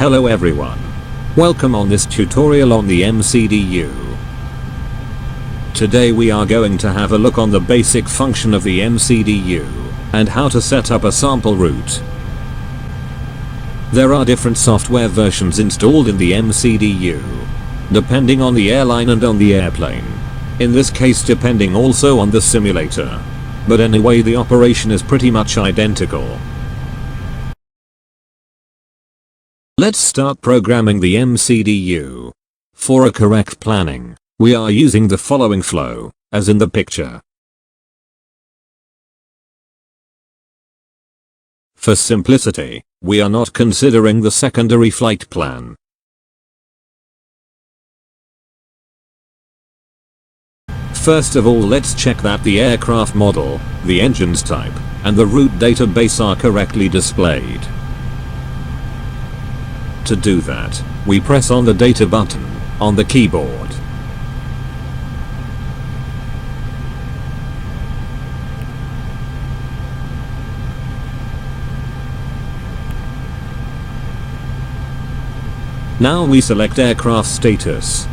Hello everyone. Welcome on this tutorial on the MCDU. Today we are going to have a look on the basic function of the MCDU and how to set up a sample route. There are different software versions installed in the MCDU, depending on the airline and on the airplane. In this case depending also on the simulator. But anyway, the operation is pretty much identical. Let's start programming the MCDU. For a correct planning, we are using the following flow, as in the picture. For simplicity, we are not considering the secondary flight plan. First of all, let's check that the aircraft model, the engine's type, and the route database are correctly displayed. To do that, we press on the data button on the keyboard. Now we select aircraft status.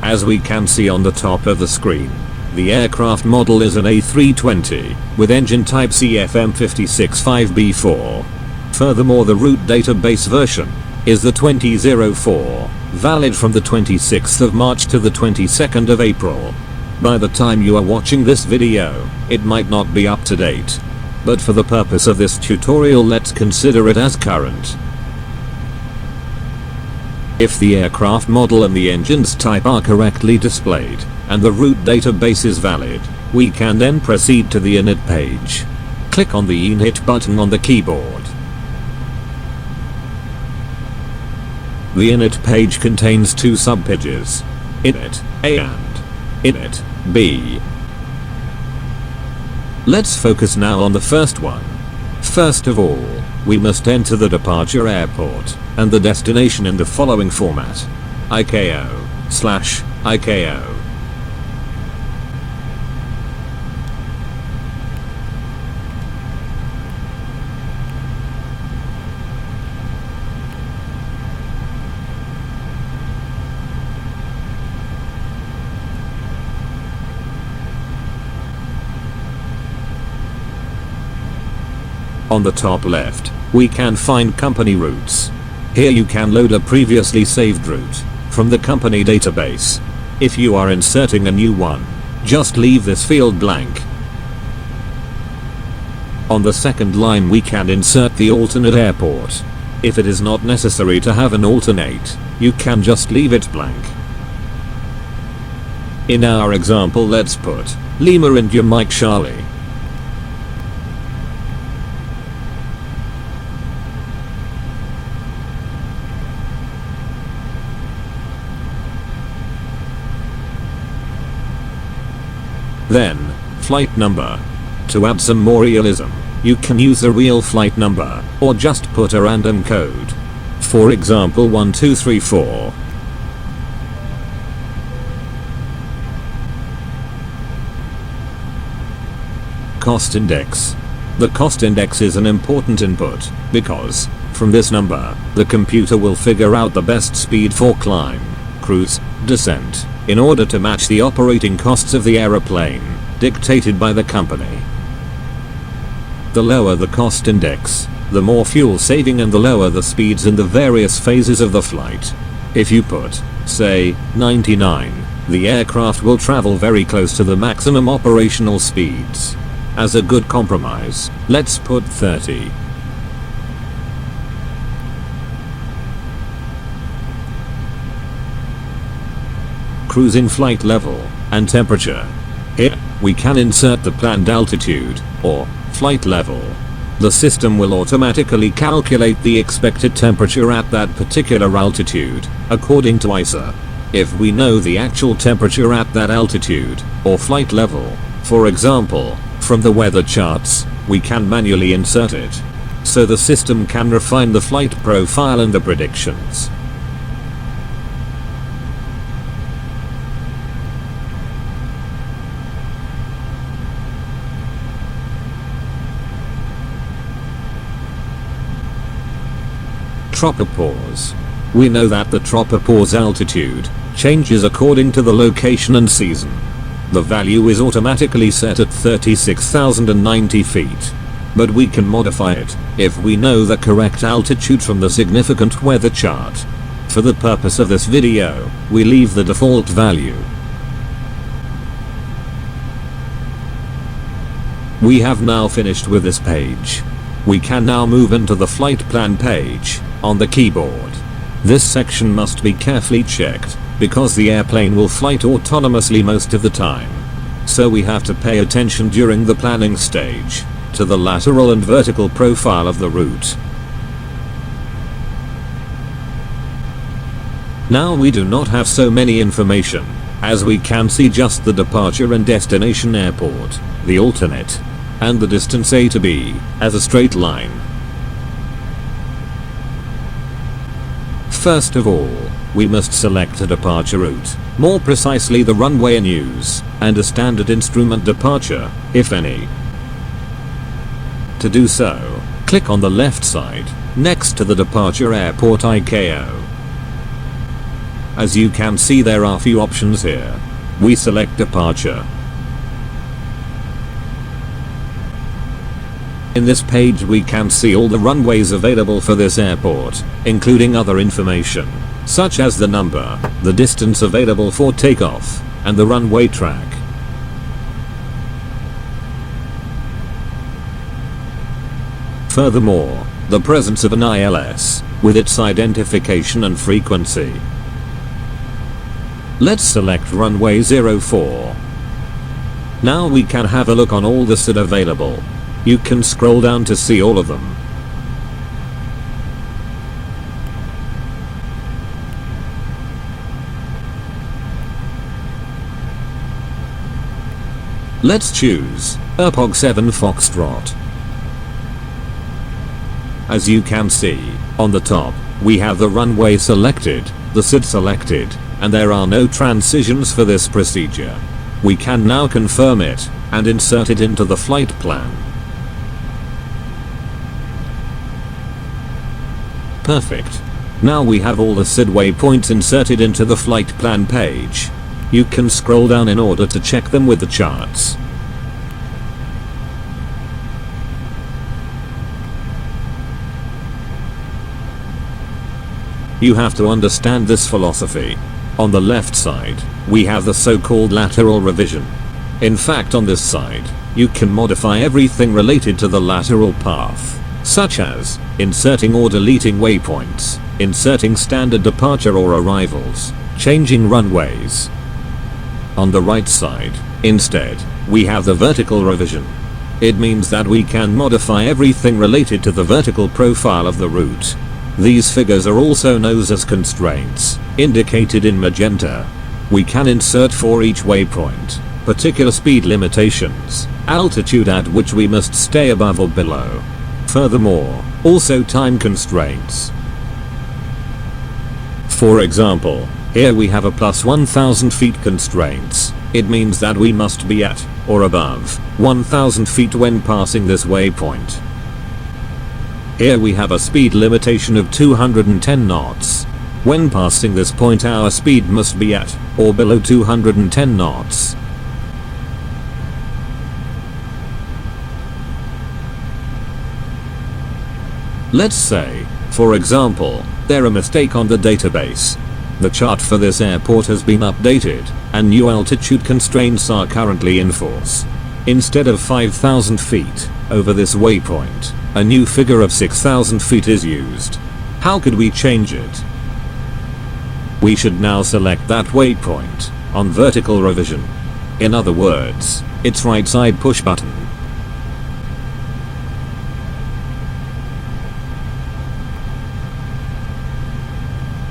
As we can see on the top of the screen, the aircraft model is an A320 with engine type CFM565B4. Furthermore, the route database version is the 2004, valid from the 26th of March to the 22nd of April. By the time you are watching this video, it might not be up to date. But for the purpose of this tutorial, let's consider it as current. If the aircraft model and the engine's type are correctly displayed, and the route database is valid, we can then proceed to the init page. Click on the init button on the keyboard. The init page contains two subpages, init A and init B. Let's focus now on the first one. First of all, we must enter the departure airport and the destination in the following format: ICAO/ICAO. On the top left, we can find company routes. Here you can load a previously saved route from the company database. If you are inserting a new one, just leave this field blank. On the second line we can insert the alternate airport. If it is not necessary to have an alternate, you can just leave it blank. In our example, let's put Lima India Mike Charlie. Then, flight number. To add some more realism, you can use a real flight number, or just put a random code. For example 1234. Cost index. The cost index is an important input, because, from this number, the computer will figure out the best speed for climb, cruise, descent, in order to match the operating costs of the aeroplane, dictated by the company. The lower the cost index, the more fuel saving and the lower the speeds in the various phases of the flight. If you put, say, 99, the aircraft will travel very close to the maximum operational speeds. As a good compromise, let's put 30. Cruising flight level and temperature. Here, we can insert the planned altitude, or flight level. The system will automatically calculate the expected temperature at that particular altitude, according to ISA. If we know the actual temperature at that altitude, or flight level, for example, from the weather charts, we can manually insert it. So the system can refine the flight profile and the predictions. tropopause. We know that the tropopause altitude changes according to the location and season. The value is automatically set at 36,090 feet. But we can modify it if we know the correct altitude from the significant weather chart. For the purpose of this video, we leave the default value. We have now finished with this page. We can now move into the flight plan page on the keyboard. This section must be carefully checked because the airplane will fly autonomously most of the time. So we have to pay attention during the planning stage to the lateral and vertical profile of the route. Now we do not have so many information, as we can see just the departure and destination airport, the alternate, and the distance A to B as a straight line. First of all, we must select a departure route, more precisely the runway in use, and a standard instrument departure, if any. To do so, click on the left side, next to the departure airport ICAO. As you can see, there are few options here. We select departure. In this page we can see all the runways available for this airport, including other information, such as the number, the distance available for takeoff, and the runway track. Furthermore, the presence of an ILS, with its identification and frequency. Let's select runway 04. Now we can have a look on all the SID available. You can scroll down to see all of them. Let's choose ARPOG 7 Foxtrot. As you can see, on the top, we have the runway selected, the SID selected, and there are no transitions for this procedure. We can now confirm it, and insert it into the flight plan. Perfect. Now we have all the SID waypoints inserted into the flight plan page. You can scroll down in order to check them with the charts. You have to understand this philosophy. On the left side, we have the so-called lateral revision. In fact, on this side, you can modify everything related to the lateral path, such as inserting or deleting waypoints, inserting standard departure or arrivals, changing runways. On the right side, instead, we have the vertical revision. It means that we can modify everything related to the vertical profile of the route. These figures are also known as constraints, indicated in magenta. We can insert for each waypoint particular speed limitations, altitude at which we must stay above or below. Furthermore, also time constraints. For example, here we have a plus 1000 feet constraints. It means that we must be at or above 1000 feet when passing this waypoint. Here we have a speed limitation of 210 knots. When passing this point, our speed must be at or below 210 knots. Let's say, for example, there's a mistake on the database. The chart for this airport has been updated, and new altitude constraints are currently in force. Instead of 5,000 feet over this waypoint, a new figure of 6,000 feet is used. How could we change it? We should now select that waypoint on vertical revision. In other words, its right side push button.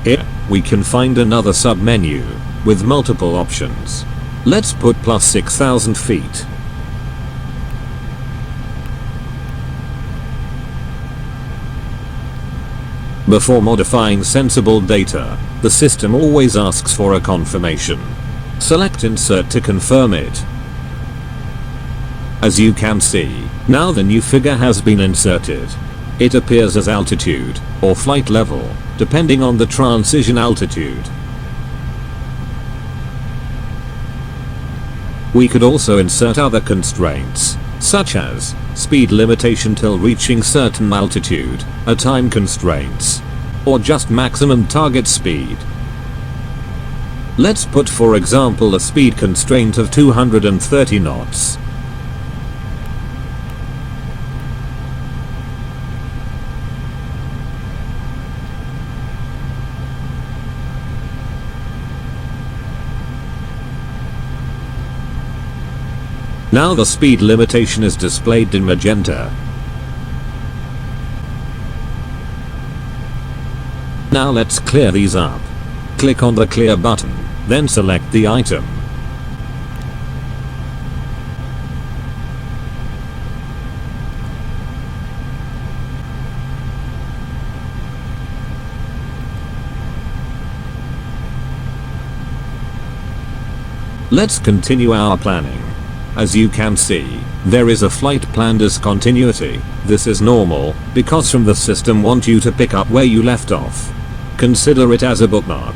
Here, we can find another sub-menu with multiple options. Let's put plus 6,000 feet. Before modifying sensible data, the system always asks for a confirmation. Select Insert to confirm it. As you can see, now the new figure has been inserted. It appears as altitude, or flight level, depending on the transition altitude. We could also insert other constraints, such as speed limitation till reaching certain altitude, a time constraints, or just maximum target speed. Let's put for example a speed constraint of 230 knots. Now the speed limitation is displayed in magenta. Now let's clear these up. Click on the clear button, then select the item. Let's continue our planning. As you can see, there is a flight plan discontinuity. This is normal, because from the system want you to pick up where you left off. Consider it as a bookmark.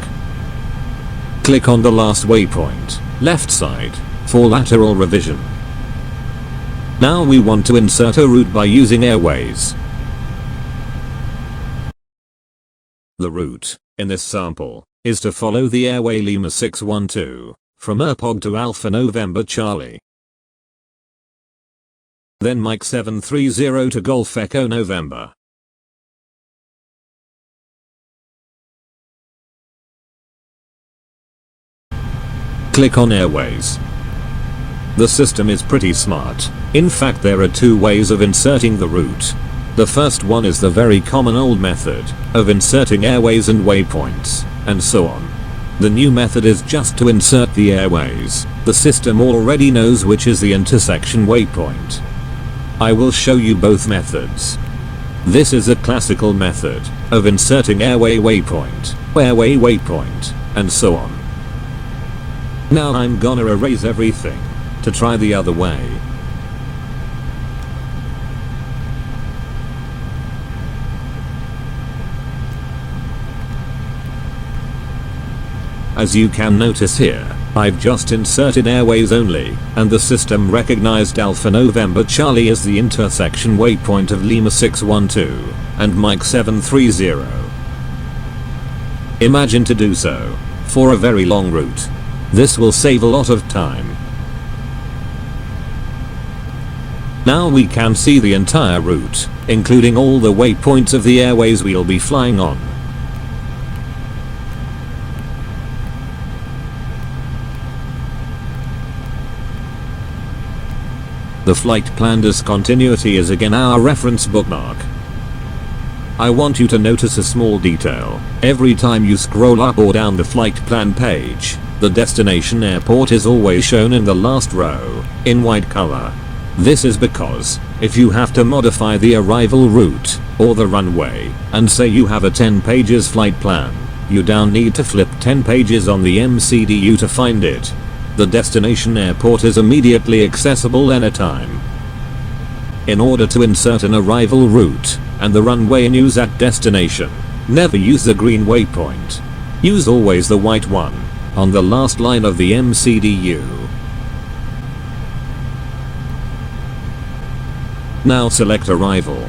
Click on the last waypoint, left side, for lateral revision. Now we want to insert a route by using airways. The route, in this sample, is to follow the airway Lima 612, from Erpog to Alpha November Charlie. Then Mike 730 to Golf Echo November. Click on Airways. The system is pretty smart. In fact, there are two ways of inserting the route. The first one is the very common old method of inserting airways and waypoints, and so on. The new method is just to insert the airways. The system already knows which is the intersection waypoint. I will show you both methods. This is a classical method of inserting airway waypoint, and so on. Now I'm gonna erase everything to try the other way. As you can notice here, I've just inserted airways only, and the system recognized Alpha November Charlie as the intersection waypoint of Lima 612 and Mike 730. Imagine to do so for a very long route. This will save a lot of time. Now we can see the entire route, including all the waypoints of the airways we'll be flying on. The flight plan discontinuity is again our reference bookmark. I want you to notice a small detail. Every time you scroll up or down the flight plan page, the destination airport is always shown in the last row, in white color. This is because, if you have to modify the arrival route, or the runway, and say you have a 10 pages flight plan, you don't need to flip 10 pages on the MCDU to find it. The destination airport is immediately accessible anytime. In order to insert an arrival route and the runway news at destination, never use the green waypoint. Use always the white one on the last line of the MCDU. Now select arrival.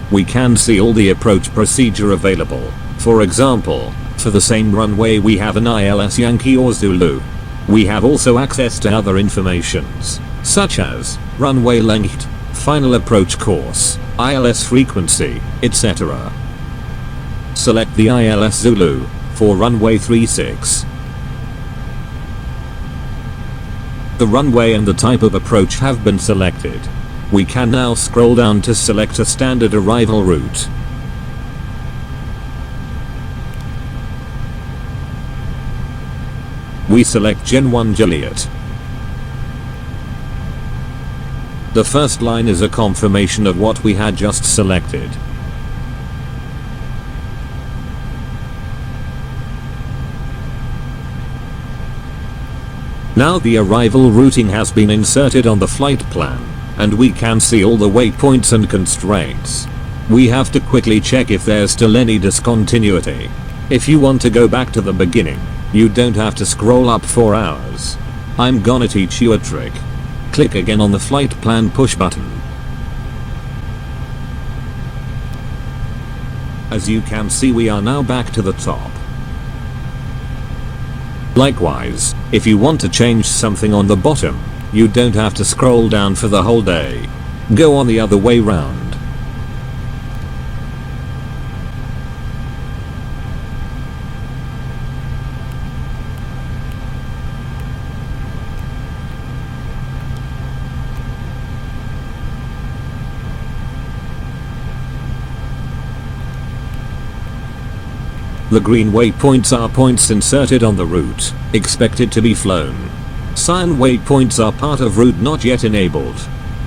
We can see all the approach procedure available. For example, for the same runway we have an ILS Yankee or Zulu. We have also access to other informations, such as runway length, final approach course, ILS frequency, etc. Select the ILS Zulu for runway 36. The runway and the type of approach have been selected. We can now scroll down to select a standard arrival route. We select Gen 1 Juliet. The first line is a confirmation of what we had just selected. Now the arrival routing has been inserted on the flight plan. and we can see all the waypoints and constraints. We have to quickly check if there's still any discontinuity. If you want to go back to the beginning, you don't have to scroll up for hours. I'm gonna teach you a trick. Click again on the flight plan push button. As you can see, we are now back to the top. Likewise, if you want to change something on the bottom, you don't have to scroll down for the whole day. Go on the other way round. The green waypoints are points inserted on the route, expected to be flown. Cyan waypoints are part of route not yet enabled.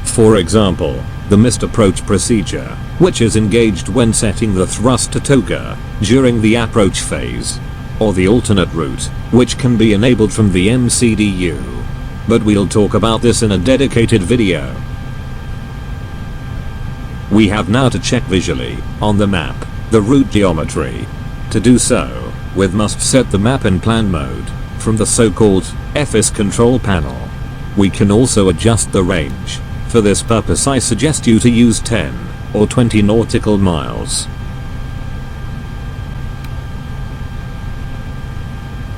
For example, the missed approach procedure, which is engaged when setting the thrust to TOGA during the approach phase. Or the alternate route, which can be enabled from the MCDU. But we'll talk about this in a dedicated video. We have now to check visually, on the map, the route geometry. To do so, we must set the map in plan mode from the so-called FS control panel. We can also adjust the range. For this purpose, I suggest you to use 10 or 20 nautical miles.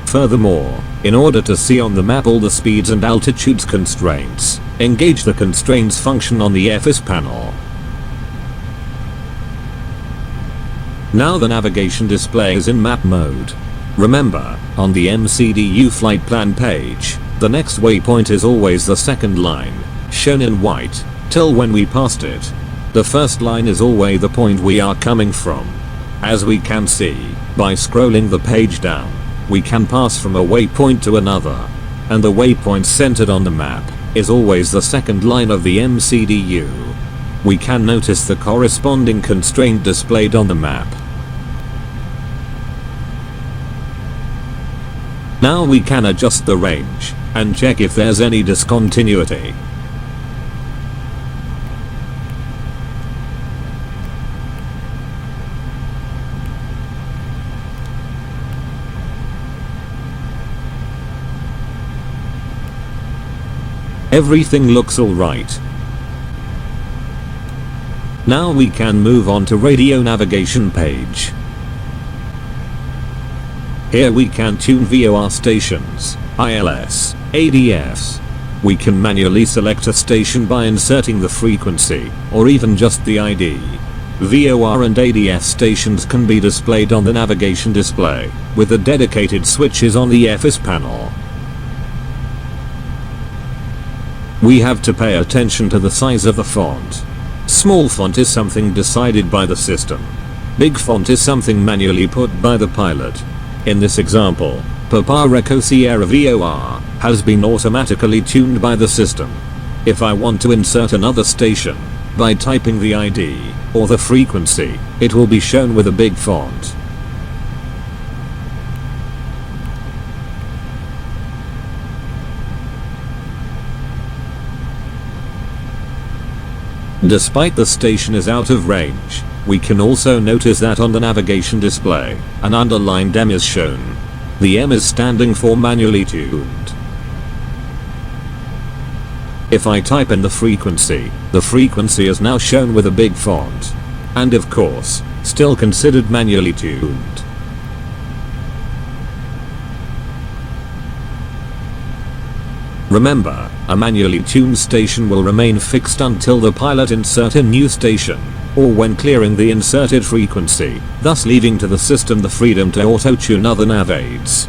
Furthermore, in order to see on the map all the speeds and altitudes constraints, engage the constraints function on the FS panel. Now the navigation display is in map mode. Remember, on the MCDU flight plan page, the next waypoint is always the second line, shown in white, till when we passed it. The first line is always the point we are coming from. As we can see, by scrolling the page down, we can pass from a waypoint to another. And the waypoint centered on the map is always the second line of the MCDU. We can notice the corresponding constraint displayed on the map. Now we can adjust the range and check if there's any discontinuity. Everything looks alright. Now we can move on to radio navigation page. Here we can tune VOR stations, ILS, ADS. We can manually select a station by inserting the frequency, or even just the ID. VOR and ADS stations can be displayed on the navigation display, with the dedicated switches on the FS panel. We have to pay attention to the size of the font. Small font is something decided by the system. Big font is something manually put by the pilot. In this example, Prepar3d Sierra VOR has been automatically tuned by the system. If I want to insert another station, by typing the ID or the frequency, it will be shown with a big font. Despite the station is out of range, we can also notice that on the navigation display, an underlined M is shown. The M is standing for manually tuned. If I type in the frequency is now shown with a big font. And of course, still considered manually tuned. Remember, a manually tuned station will remain fixed until the pilot insert a new station, or when clearing the inserted frequency, thus leaving to the system the freedom to auto-tune other nav aids.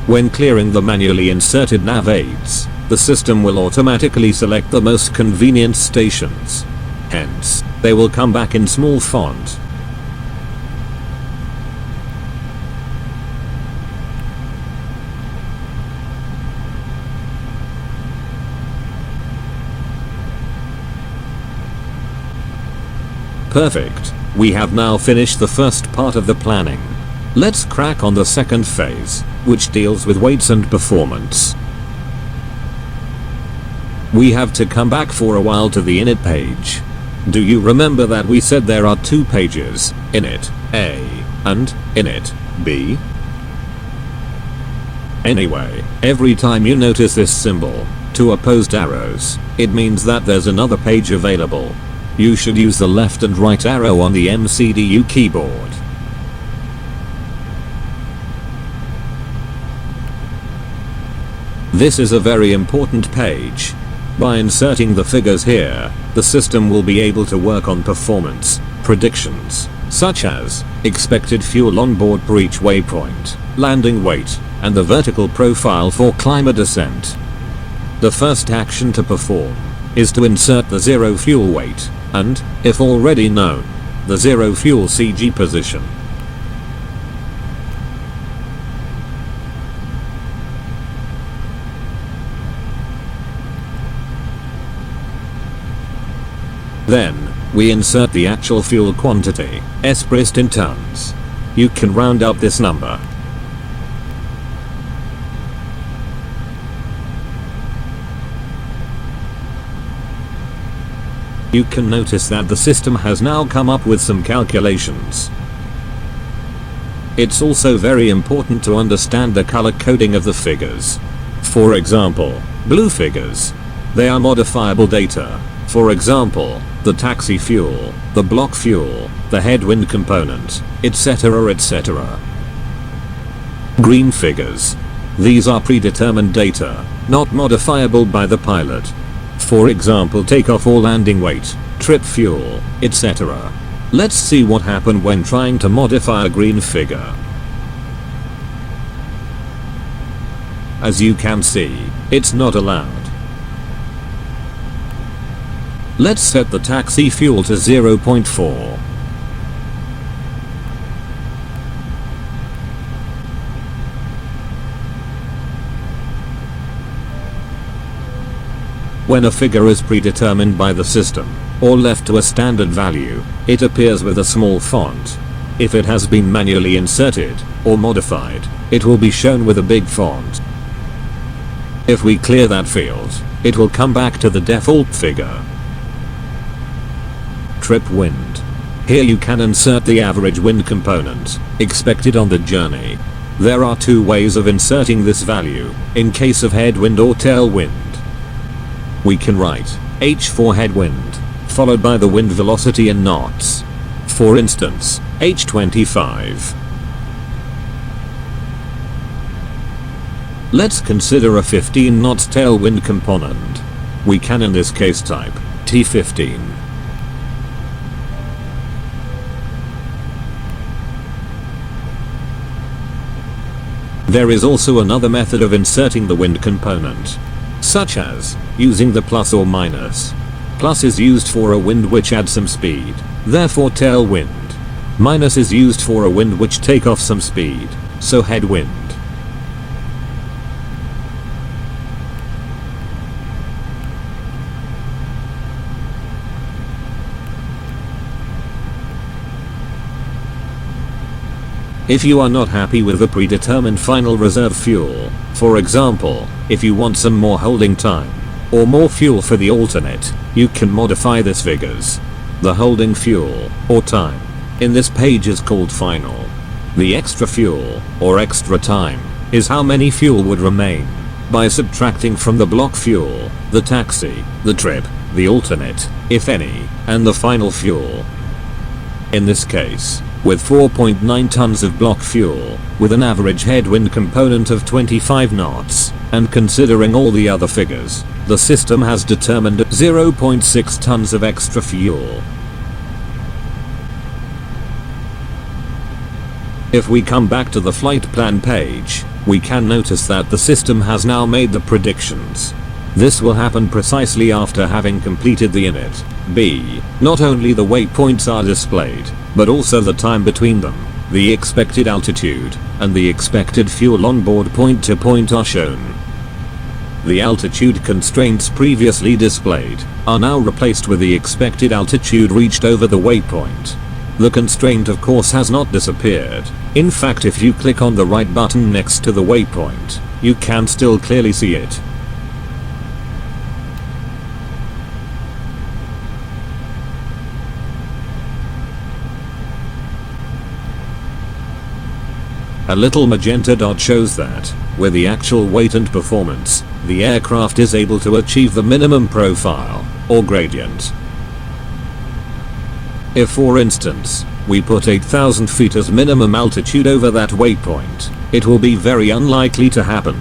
When clearing the manually inserted nav aids, the system will automatically select the most convenient stations. Hence, they will come back in small font. Perfect. We have now finished the first part of the planning. Let's crack on the second phase, which deals with weights and performance. we have to come back for a while to the init page. Do you remember that we said there are two pages, init A and init B? Anyway, every time you notice this symbol, two opposed arrows, it means that there's another page available. You should use the left and right arrow on the MCDU keyboard. This is a very important page. By inserting the figures here, the system will be able to work on performance predictions, such as expected fuel on board per each waypoint, landing weight, and the vertical profile for climb or descent. The first action to perform is to insert the zero fuel weight and, if already known, the zero fuel CG position. Then, we insert the actual fuel quantity, expressed in tons. You can round up this number. You can notice that the system has now come up with some calculations. It's also very important to understand the color coding of the figures. For example, blue figures. They are modifiable data. For example, the taxi fuel, the block fuel, the headwind component, etc. etc. Green figures. These are predetermined data, not modifiable by the pilot. For example, takeoff or landing weight, trip fuel, etc. Let's see what happened when trying to modify a green figure. As you can see, it's not allowed. Let's set the taxi fuel to 0.4. When a figure is predetermined by the system, or left to a standard value, it appears with a small font. If it has been manually inserted, or modified, it will be shown with a big font. If we clear that field, it will come back to the default figure. Trip wind. Here you can insert the average wind component, expected on the journey. There are two ways of inserting this value, in case of headwind or tailwind. We can write H for headwind, followed by the wind velocity in knots. For instance, H25. Let's consider a 15 knots tailwind component. We can in this case type T15. There is also another method of inserting the wind component, such as using the plus or minus. Plus is used for a wind which adds some speed, therefore tailwind. Minus is used for a wind which take off some speed, so headwind. If you are not happy with the predetermined final reserve fuel, for example, if you want some more holding time, or more fuel for the alternate, you can modify this figures. The holding fuel, or time, in this page is called final. The extra fuel, or extra time, is how many fuel would remain, by subtracting from the block fuel, the taxi, the trip, the alternate, if any, and the final fuel. In this case, with 4.9 tons of block fuel, with an average headwind component of 25 knots, and considering all the other figures, the system has determined 0.6 tons of extra fuel. If we come back to the flight plan page, we can notice that the system has now made the predictions. This will happen precisely after having completed the init. B. Not only the waypoints are displayed, but also the time between them, the expected altitude, and the expected fuel on board point to point are shown. The altitude constraints previously displayed are now replaced with the expected altitude reached over the waypoint. The constraint of course has not disappeared. In fact, if you click on the right button next to the waypoint, you can still clearly see it. A little magenta dot shows that, with the actual weight and performance, the aircraft is able to achieve the minimum profile, or gradient. If for instance, we put 8,000 feet as minimum altitude over that waypoint, it will be very unlikely to happen.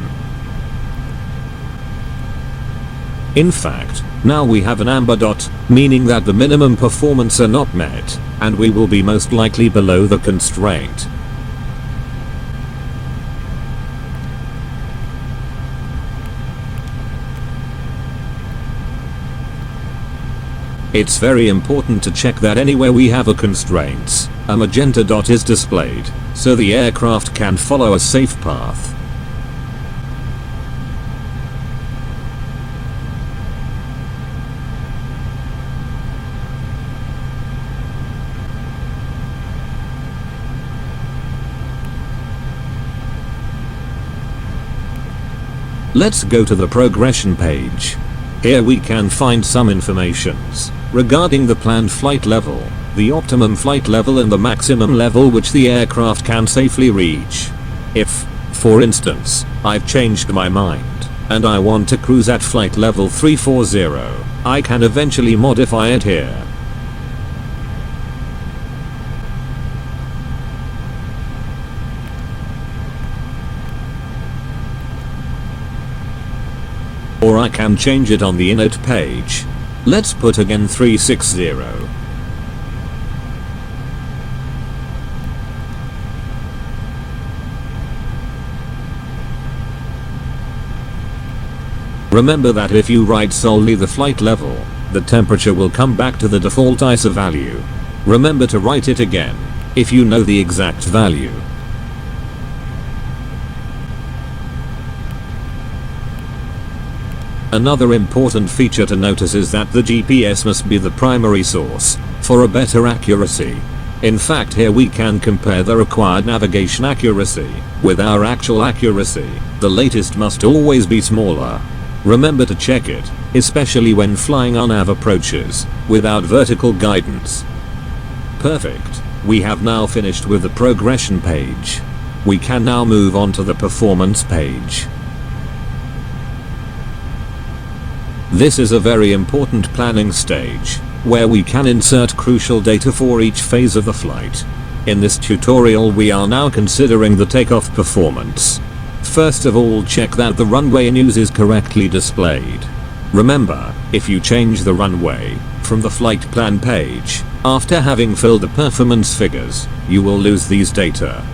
In fact, now we have an amber dot, meaning that the minimum performance are not met, and we will be most likely below the constraint. It's very important to check that anywhere we have a constraints, a magenta dot is displayed, so the aircraft can follow a safe path. Let's go to the progression page. Here we can find some informations regarding the planned flight level, the optimum flight level and the maximum level which the aircraft can safely reach. If, for instance, I've changed my mind and I want to cruise at flight level 340, I can eventually modify it here. Or I can change it on the init page. Let's put again 360. Remember that if you write solely the flight level, the temperature will come back to the default ISO value. Remember to write it again, if you know the exact value. Another important feature to notice is that the GPS must be the primary source, for a better accuracy. In fact, here we can compare the required navigation accuracy with our actual accuracy. The latest must always be smaller. Remember to check it, especially when flying on nav approaches, without vertical guidance. Perfect. We have now finished with the progression page. We can now move on to the performance page. This is a very important planning stage, where we can insert crucial data for each phase of the flight. In this tutorial we are now considering the takeoff performance. First of all, check that the runway news is correctly displayed. Remember, if you change the runway from the flight plan page, after having filled the performance figures, you will lose these data.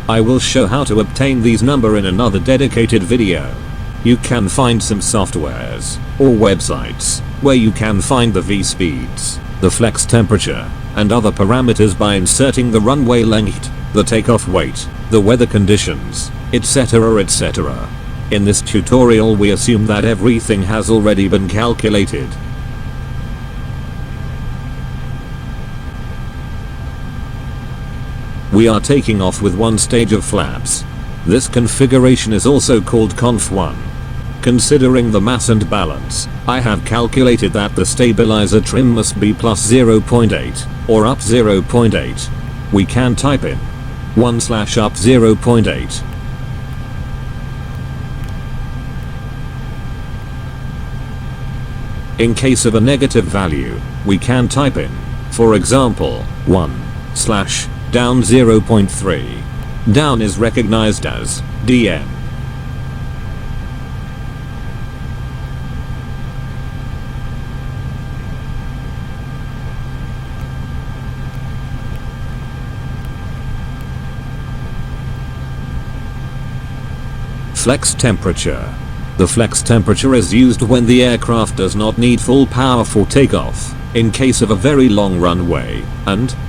I will show how to obtain these numbers in another dedicated video. You can find some softwares or websites where you can find the V-speeds, the flex temperature, and other parameters by inserting the runway length, the takeoff weight, the weather conditions, etc. etc. In this tutorial we assume that everything has already been calculated. We are taking off with one stage of flaps. This configuration is also called Conf 1. Considering the mass and balance, I have calculated that the stabilizer trim must be plus 0.8 or up 0.8. We can type in 1/up 0.8. In case of a negative value, we can type in, for example, 1/down 0.3. Down is recognized as DN. Flex temperature. The flex temperature is used when the aircraft does not need full power for takeoff, in case of a very long runway,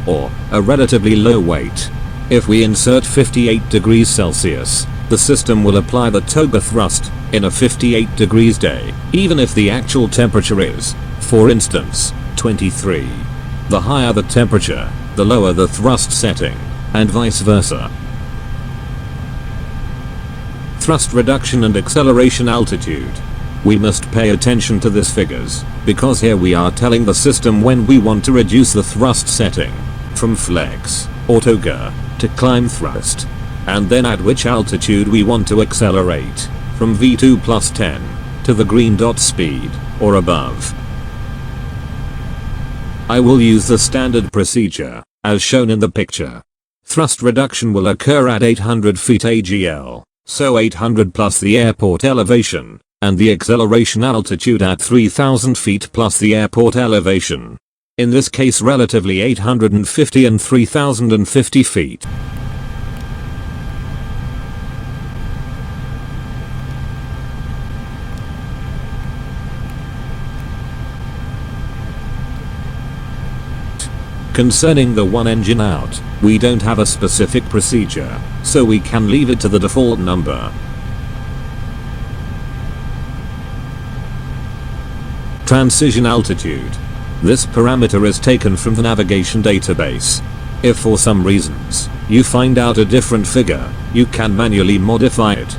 or a relatively low weight. If we insert 58 degrees Celsius, the system will apply the toga thrust in a 58 degrees day, even if the actual temperature is, for instance, 23. The higher the temperature, the lower the thrust setting, and vice versa. Thrust reduction and acceleration altitude. We must pay attention to these figures, because here we are telling the system when we want to reduce the thrust setting from flex or toga to climb thrust, and then at which altitude we want to accelerate, from V2 plus 10 to the green dot speed or above. I will use the standard procedure as shown in the picture. Thrust reduction will occur at 800 feet AGL, so 800 plus the airport elevation, and the acceleration altitude at 3000 feet plus the airport elevation. In this case relatively 850 and 3050 feet. Concerning the one engine out, we don't have a specific procedure, so we can leave it to the default number. Transition altitude. This parameter is taken from the navigation database. If for some reasons you find out a different figure, you can manually modify it.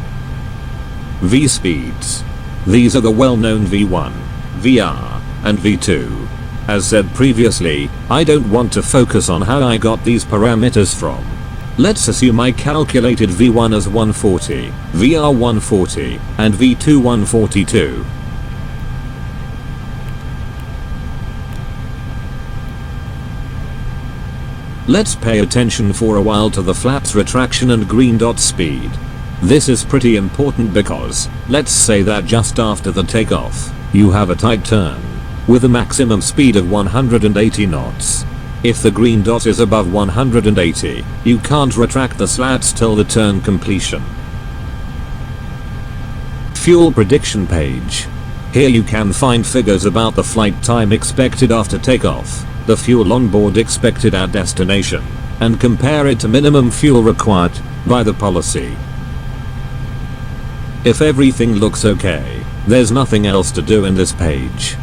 V speeds. These are the well-known V1, VR, and V2. As said previously, I don't want to focus on how I got these parameters from. Let's assume I calculated V1 as 140, VR 140, and V2 142. Let's pay attention for a while to the flaps retraction and green dot speed. This is pretty important because, let's say that just after the takeoff, you have a tight turn with a maximum speed of 180 knots. If the green dot is above 180, you can't retract the slats till the turn completion. Fuel prediction page. Here you can find figures about the flight time expected after takeoff, the fuel on board expected at destination, and compare it to minimum fuel required by the policy. If everything looks okay, there's nothing else to do in this page.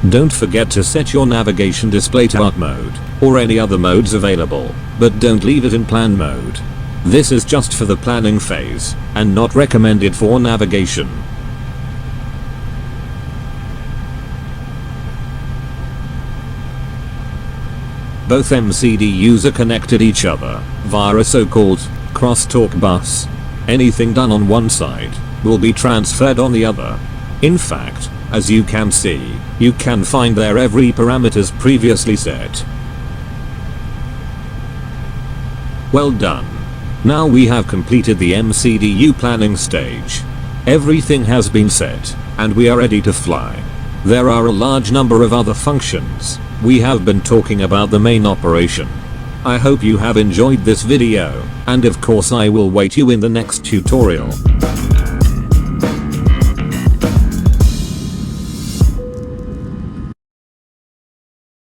Don't forget to set your navigation display to ARC mode, or any other modes available, but don't leave it in plan mode. This is just for the planning phase, and not recommended for navigation. Both MCDUs are connected each other via a so-called crosstalk bus. Anything done on one side will be transferred on the other. In fact, as you can see, you can find there every parameters previously set. Well done. Now we have completed the MCDU planning stage. Everything has been set, and we are ready to fly. There are a large number of other functions. We have been talking about the main operation. I hope you have enjoyed this video, and of course I will wait you in the next tutorial.